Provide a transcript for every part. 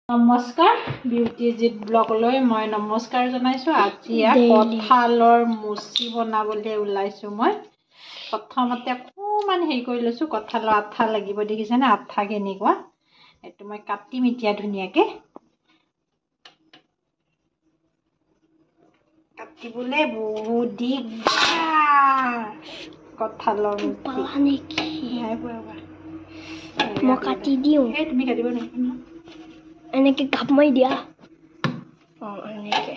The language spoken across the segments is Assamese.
নমস্কাৰ বিউটিজিত ব্লগলৈ মই নমস্কাৰ জনাইছোঁ। আজি কঁঠালৰ মুচি বনাবলৈ ওলাইছোঁ। মই প্ৰথমতে অকণমান হেৰি কৰি লৈছোঁ। কঁঠালৰ আঠা লাগিব, দেখিছেনে আঠা কেনেকুৱা। এইটো মই কাটিম এতিয়া ধুনীয়াকৈ। কাটিবলৈ বহুত দিগদাৰ কঁঠালৰ মুচি। মই কাটি দিওঁ। তুমি কাটিব নোৱাৰা। এনেকে ঘাপ মাৰি দিয়া। এনেকে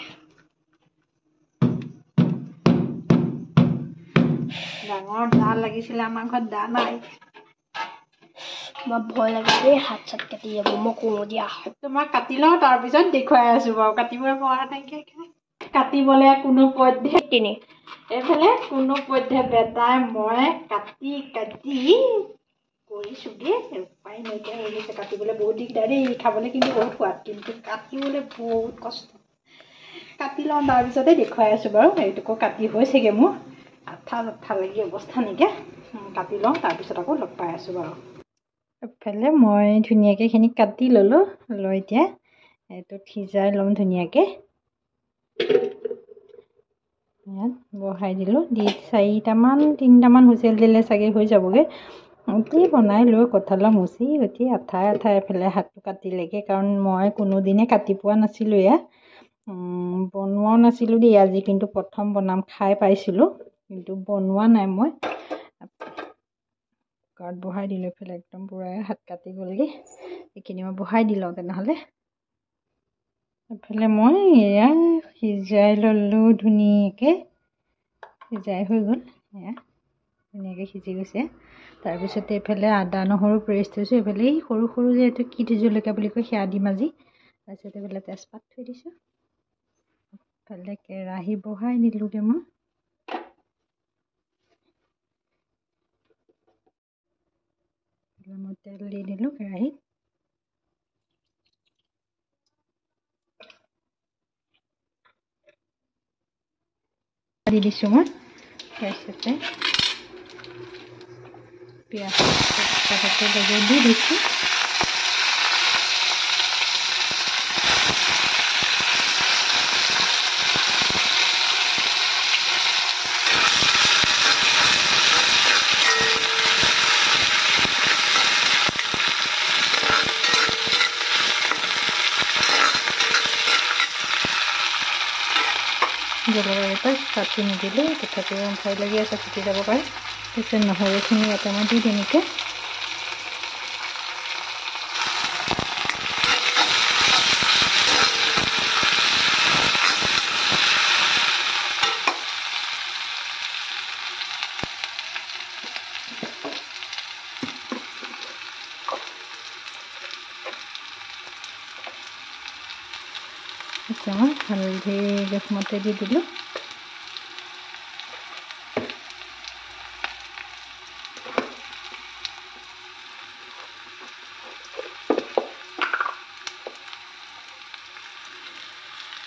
ডাঙৰ দা লাগিছিলে, আমাৰ ঘৰত দা নাই। মই ভয় লাগে দেই, হাত চাত কাটি যাব। মই কৰো দিয়া। মই কাটি লওঁ, তাৰপিছত দেখুৱাই আছো বাৰু। কাটিবই পৰা নাইকিয়া, কাটিবলৈ কোনো পধ্যে এইফালে কোনো পধ্যে বেটাই মই কাটি কৰিছোগে। উপায় নাইকিয়া হৈ গৈছে। কাটিবলৈ বহুত দিগদাৰ দেই। খাবলৈ কিন্তু বহুত সোৱাদ, কিন্তু কাটিবলৈ বহুত কষ্ট। কাটি লওঁ, তাৰপিছতে দেখুৱাই আছো বাৰু। এইটোকো কাটি হৈছেগে মোৰ। আঠা লাগি অৱস্থা নাইকিয়া। কাটি লওঁ, তাৰপিছত আকৌ লগ পাই আছো বাৰু। এফালে মই ধুনীয়াকৈ এইখিনি কাটি ল'লোঁ। লৈ এতিয়া এইটোত সিজাই ল'ম ধুনীয়াকৈ। ইয়াত বহাই দিলোঁ। দি 3টামান হুইচেল দিলে চাগে হৈ যাবগৈ। অতি বনাই লৈ কঁঠালৰ মুচি অতি আঠাই এফালে হাতটো কাটিলেগৈ। কাৰণ মই কোনোদিনে কাটি পোৱা নাছিলোঁ। এয়া বনোৱাও নাছিলোঁ দেই। আজি কিন্তু প্ৰথম বনাম। খাই পাইছিলোঁ কিন্তু বনোৱা নাই। মই কুকাৰত বহাই দিলোঁ। এইফালে একদম পূৰাই হাত কাটি গ'লগৈ। এইখিনি মই বহাই দি লওঁ তেনেহ'লে। এইফালে মই এয়া সিজাই ল'লোঁ ধুনীয়াকৈ। সিজাই হৈ গ'ল। এয়া ধুনীয়াকৈ সিজি গৈছে। তাৰপিছতে এইফালে আদা নহৰু পেষ্ট থৈছোঁ। এইফালে এই সৰু যে এইটো কি জলকীয়া বুলি কয়, সেয়া দিম আজি। তাৰপিছতে এইফালে তেজপাত থৈ দিছোঁ। এইফালে কেৰাহী বহাই দিলোঁগৈ মই। মই তেল দি দিলোঁ কেৰাহীত। দি দিছোঁ মই। তাৰপিছতে পিঁয়াজ দি দিছোঁ। জলকীয়াটো কাটি নিদিলোঁ, তথাপিও ভয় লাগি আছে ফুটি যাব পাৰে। তাৰপিছত নহৰুখিনি ইয়াতে মই দি দিম এতিয়া। মই হালধি জোখমতে দি দিলোঁ।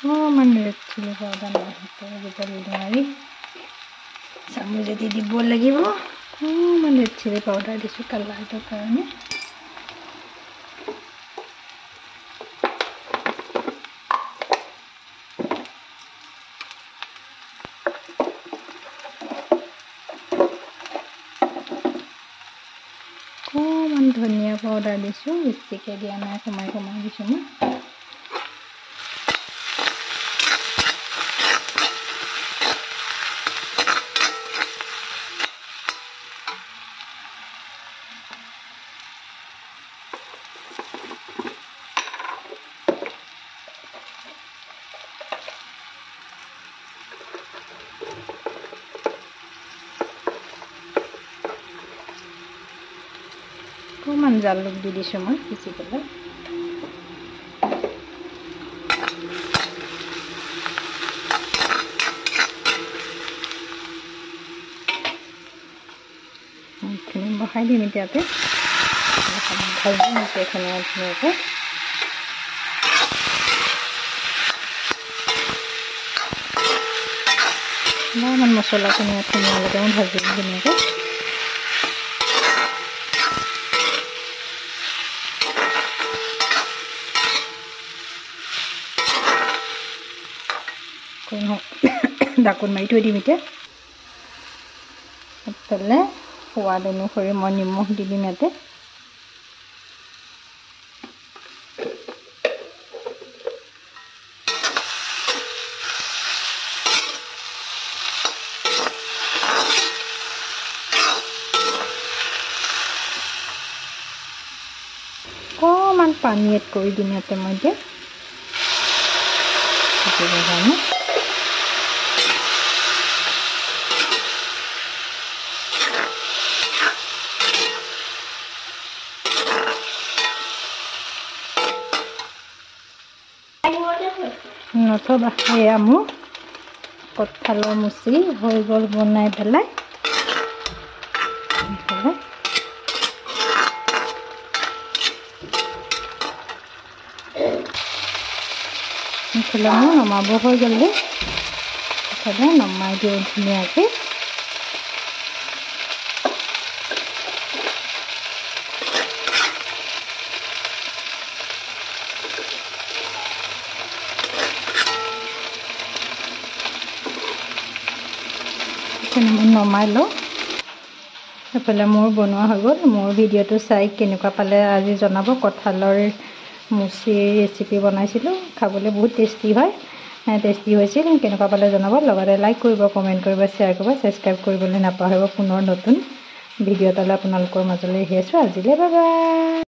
অকণমান ৰেড চিলি পাউডাৰ নোৱাৰি চামুচেদি দিব লাগিব। অকণমান ৰেড চিলি পাউডাৰ দিছোঁ কালাৰটোৰ কাৰণে। অকণমান ধনিয়া পাউডাৰ দিছোঁ। বেছিকৈ দিয়া নাই, কমাই দিছোঁ মই। অকণমান জালুক দি দিছোঁ মই পিচি পেলাই। এইখিনি বহাই দিম এতিয়াতে। ভাজি দিছোঁ এইখিনি ধুনীয়াকৈ। অকণমান মছলাখিনি ধুনীয়াকৈ মই ভাজি দিম ধুনীয়াকৈ। ঢাকোন মাৰি থৈ দিম এতিয়া এইফালে সোৱাদ অনুসৰি মই নিমখ দি দিম ইয়াতে অকণমান পানী এড কৰি দিম ইয়াতে মই এতিয়া কাৰণে নথবা এয়া মোৰ কঁঠালৰ মুচি হৈ গ'ল বনাই পেলাই এইফালে মোৰ নমাব হৈ গ'লে এইফালে নমাই দিওঁ ধুনীয়াকৈ নমাই লওঁ এইফালে মোৰ বনোৱা হৈ গ'ল মোৰ ভিডিঅ'টো চাই কেনেকুৱা পালে আজি জনাব কঁঠালৰ মুচিৰ ৰেচিপি বনাইছিলোঁ খাবলৈ বহুত টেষ্টি হয় টেষ্টি হৈছিল কেনেকুৱা পালে জনাব লগতে লাইক কৰিব কমেণ্ট কৰিব শ্বেয়াৰ কৰিব ছাবস্ক্ৰাইব কৰিবলৈ নাপাহৰিব পুনৰ নতুন ভিডিঅ' এটালৈ আপোনালোকৰ মাজলৈ আহি আছোঁ আজিলৈ বাই বাই